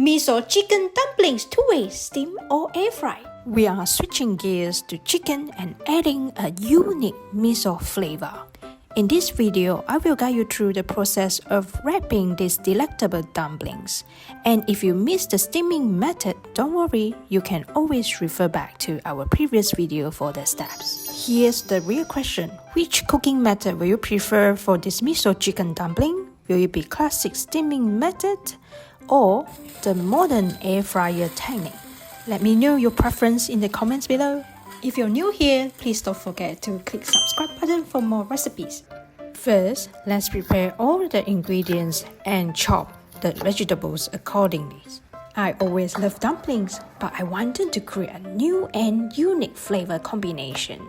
Miso Chicken Dumplings 2-way, steam or air fry. We are switching gears to chicken and adding a unique miso flavor. In this video, I will guide you through the process of wrapping these delectable dumplings. And if you missed the steaming method, don't worry, you can always refer back to our previous video for the steps. Here's the real question. Which cooking method will you prefer for this miso chicken dumpling? Will it be classic steaming method or the modern air fryer technique? Let me know your preference in the comments below. If you're new here, please don't forget to click subscribe button for more recipes. First, let's prepare all the ingredients and chop the vegetables accordingly. I always love dumplings, but I wanted to create a new and unique flavor combination.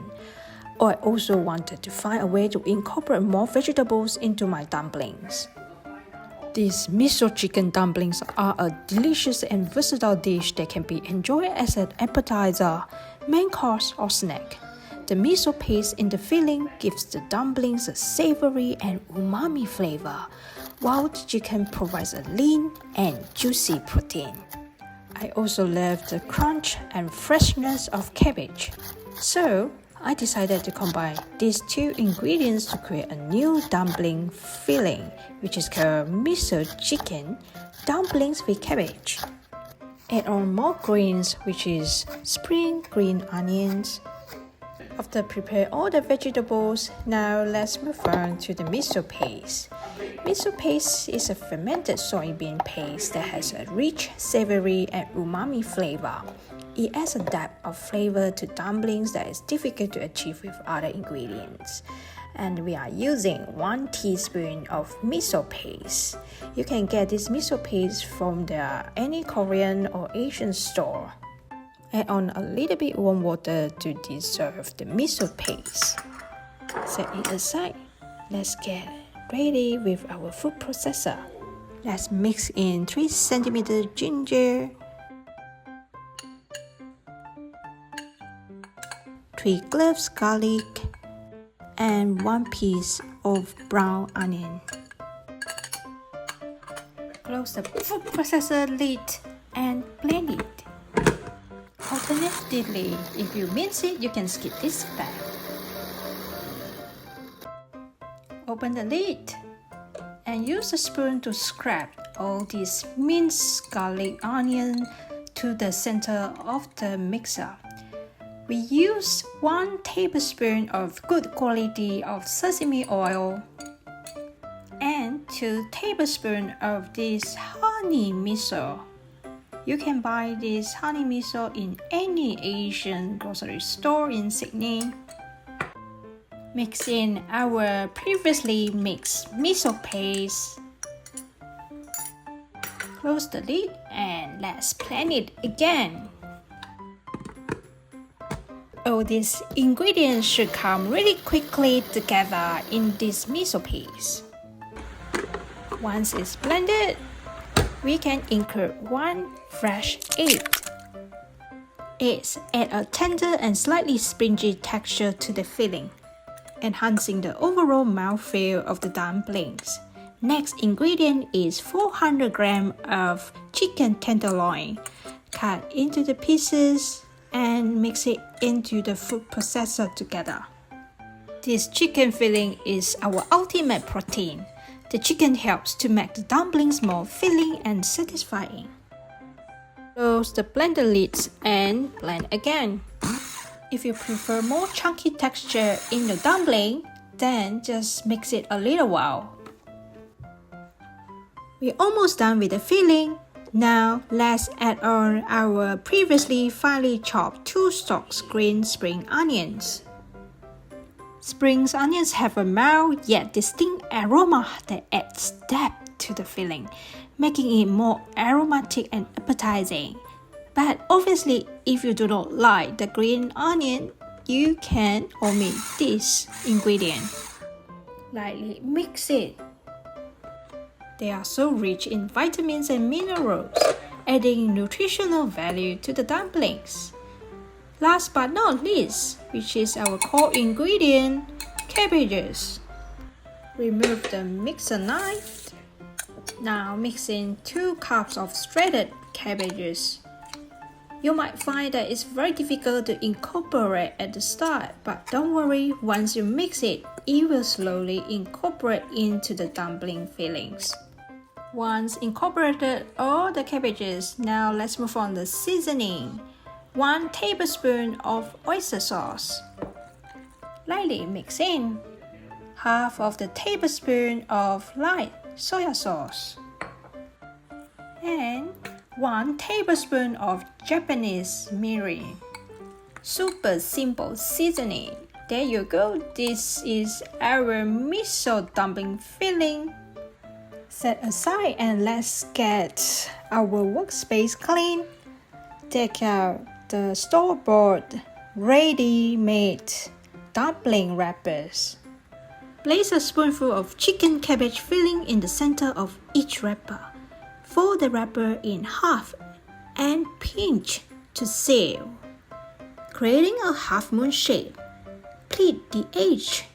I also wanted to find a way to incorporate more vegetables into my dumplings. These miso chicken dumplings are a delicious and versatile dish that can be enjoyed as an appetizer, main course, or snack. The miso paste in the filling gives the dumplings a savory and umami flavor, while the chicken provides a lean and juicy protein. I also love the crunch and freshness of cabbage. So, I decided to combine these two ingredients to create a new dumpling filling, which is called Miso Chicken Dumplings with Cabbage. Add on more greens, which is spring green onions. After prepare all the vegetables, now let's move on to the miso paste. Miso paste is a fermented soybean paste that has a rich, savory, and umami flavor. It adds a depth of flavor to dumplings that is difficult to achieve with other ingredients. And we are using 1 teaspoon of miso paste. You can get this miso paste from any Korean or Asian store. Add on a little bit warm water to dissolve the miso paste. Set it aside. Let's get ready with our food processor. Let's mix in 3 cm ginger, 3 cloves garlic, and 1 piece of brown onion. Close the food processor lid and blend it. Alternatively, if you mince it, you can skip this step. Open the lid and use a spoon to scrape all this minced garlic onion to the center of the mixer. We use 1 tablespoon of good quality of sesame oil and 2 tablespoons of this honey miso. You can buy this honey miso in any Asian grocery store in Sydney. Mix in our previously mixed miso paste. Close the lid and let's blend it again. All these ingredients should come really quickly together in this miso paste. Once it's blended, we can include 1 fresh egg. Eggs add a tender and slightly springy texture to the filling, enhancing the overall mouthfeel of the dumplings. Next ingredient is 400 grams of chicken tenderloin. Cut into the pieces and mix it into the food processor together. This chicken filling is our ultimate protein. The chicken helps to make the dumplings more filling and satisfying. Close the blender lids and blend again. If you prefer more chunky texture in the dumpling, then just mix it a little while. We're almost done with the filling. Now, let's add on our previously finely chopped 2 stalks green spring onions. Spring onions have a mild yet distinct aroma that adds depth to the filling, making it more aromatic and appetizing. But obviously, if you do not like the green onion, you can omit this ingredient. Lightly mix it. They are so rich in vitamins and minerals, adding nutritional value to the dumplings. Last but not least, which is our core ingredient, cabbages. Remove the mixer knife Now mix in 2 cups of shredded cabbages. You might find that it's very difficult to incorporate at the start, but don't worry, once you mix it, it will slowly incorporate into the dumpling fillings. Once incorporated all the cabbages, now let's move on to the seasoning. 1 tablespoon of oyster sauce. Lightly mix in. Half of the tablespoon of light soy sauce. And 1 tablespoon of Japanese mirin. Super simple seasoning. There you go. This is our miso dumpling filling. Set aside and let's get our workspace clean. Take out the store-bought ready-made dumpling wrappers. Place a spoonful of chicken cabbage filling in the center of each wrapper. Fold the wrapper in half and pinch to seal, creating a half-moon shape. Pleat the edge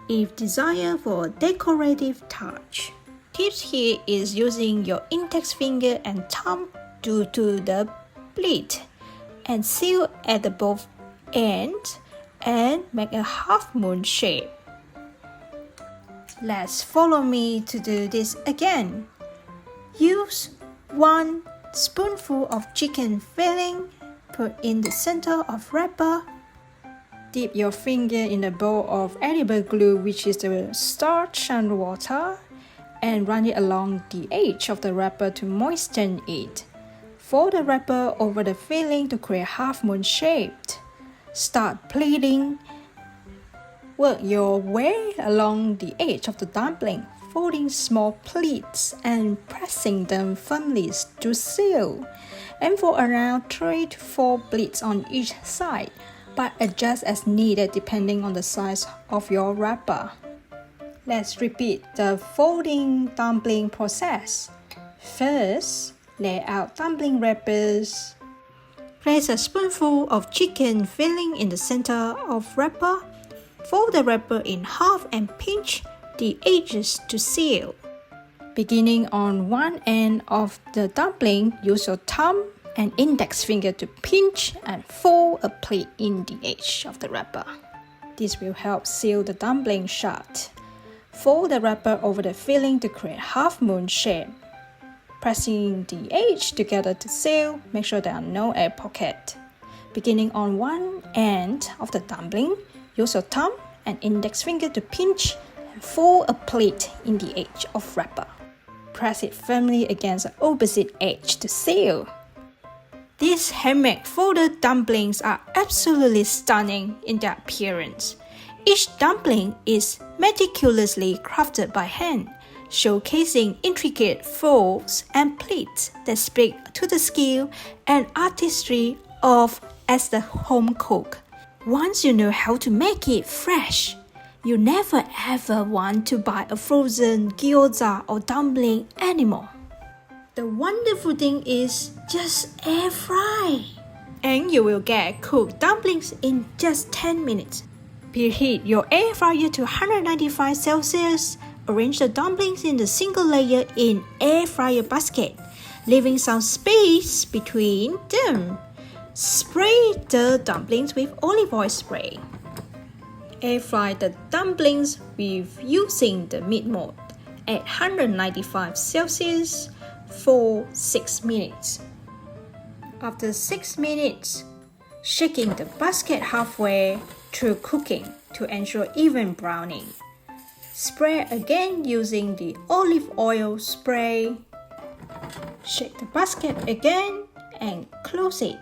if desired for a decorative touch. Tips here is using your index finger and thumb to the pleat and seal at the both ends and make a half-moon shape. Let's follow me to do this again. Use 1 spoonful of chicken filling, put in the center of wrapper. Dip your finger in a bowl of edible glue, which is the starch and water, and run it along the edge of the wrapper to moisten it. Fold the wrapper over the filling to create half-moon shape. Start pleating. Work your way along the edge of the dumpling, folding small pleats and pressing them firmly to seal. Aim for around 3 to 4 pleats on each side, but adjust as needed depending on the size of your wrapper. Let's repeat the folding dumpling process. First, lay out dumpling wrappers. Place a spoonful of chicken filling in the center of wrapper. Fold the wrapper in half and pinch the edges to seal. Beginning on one end of the dumpling, use your thumb and index finger to pinch and fold a pleat in the edge of the wrapper. This will help seal the dumpling shut. Fold the wrapper over the filling to create half-moon shape. Pressing the edge together to seal, make sure there are no air pockets. Beginning on one end of the dumpling, use your thumb and index finger to pinch and fold a pleat in the edge of wrapper. Press it firmly against the opposite edge to seal. These handmade folded dumplings are absolutely stunning in their appearance. Each dumpling is meticulously crafted by hand, showcasing intricate folds and pleats that speak to the skill and artistry of as the home cook. Once you know how to make it fresh, you never ever want to buy a frozen gyoza or dumpling anymore. The wonderful thing is just air fry, and you will get cooked dumplings in just 10 minutes. Preheat your air fryer to 195 Celsius. Arrange the dumplings in the single layer in air fryer basket, leaving some space between them. Spray the dumplings with olive oil spray. Air fry the dumplings with using the meat mold at 195 Celsius for 6 minutes. After 6 minutes, shaking the basket halfway through cooking to ensure even browning. Spray again using the olive oil spray. Shake the basket again and close it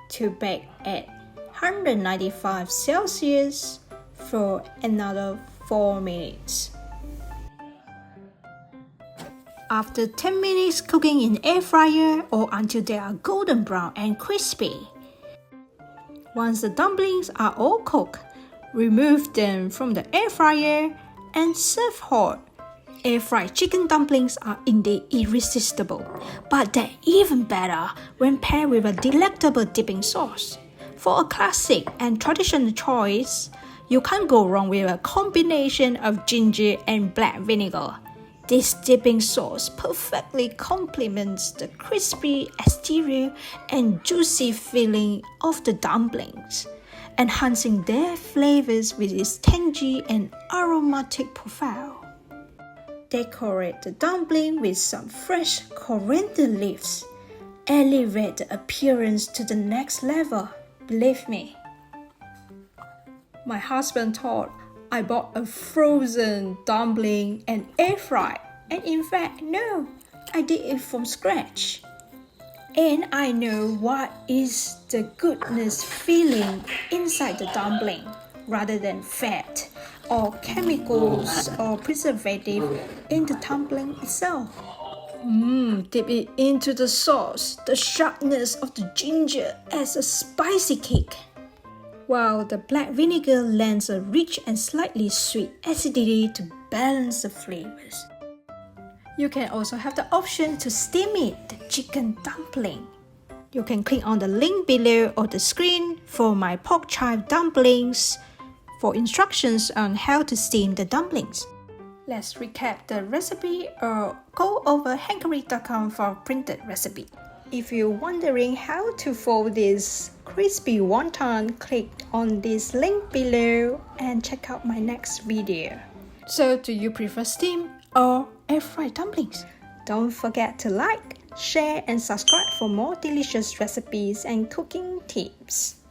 to bake at 195 Celsius for another 4 minutes. After 10 minutes cooking in air fryer or until they are golden brown and crispy. Once the dumplings are all cooked, remove them from the air fryer and serve hot. Air-fried chicken dumplings are indeed irresistible, but they're even better when paired with a delectable dipping sauce. For a classic and traditional choice, you can't go wrong with a combination of ginger and black vinegar. This dipping sauce perfectly complements the crispy exterior and juicy filling of the dumplings, enhancing their flavors with its tangy and aromatic profile. Decorate the dumpling with some fresh coriander leaves. Elevate the appearance to the next level, believe me. My husband thought I bought a frozen dumpling and air fry, and in fact, no, I did it from scratch. And I know what is the goodness feeling inside the dumpling, rather than fat or chemicals or preservative in the dumpling itself. Dip it into the sauce. The sharpness of the ginger adds a spicy kick, while the black vinegar lends a rich and slightly sweet acidity to balance the flavors. You can also have the option to steam it, the chicken dumpling. You can click on the link below or the screen for my pork chive dumplings for instructions on how to steam the dumplings. Let's recap the recipe or go over hankery.com for a printed recipe. If you're wondering how to fold this crispy wonton, click on this link below and check out my next video. So, do you prefer steam or air fried dumplings? Don't forget to like, share and subscribe for more delicious recipes and cooking tips.